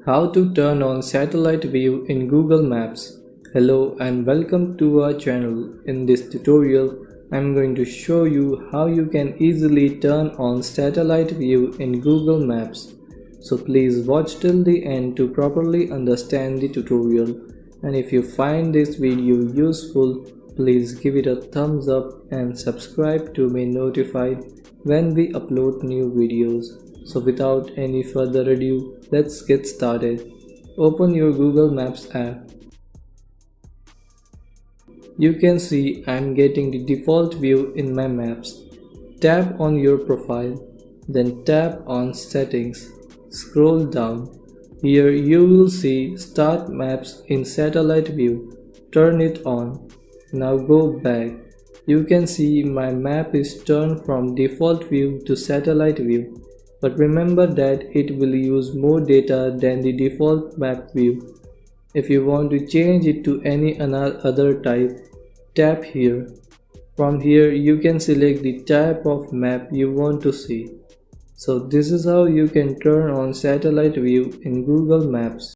How to turn on satellite view in Google Maps. Hello and welcome to our channel. In this tutorial, I'm going to show you how you can easily turn on satellite view in Google Maps. So please watch till the end to properly understand the tutorial. And if you find this video useful, please give it a thumbs up and subscribe to be notified when we upload new videos. So without any further ado, let's get started. Open your Google Maps app. You can see I'm getting the default view in my maps. Tap on your profile, then tap on settings. Scroll down. Here you will see Start Maps in Satellite View. Turn it on. Now go back. You can see my map is turned from default view to satellite view. But remember that it will use more data than the default map view. If you want to change it to any other type, tap here. From here you can select the type of map you want to see. So this is how you can turn on satellite view in Google Maps.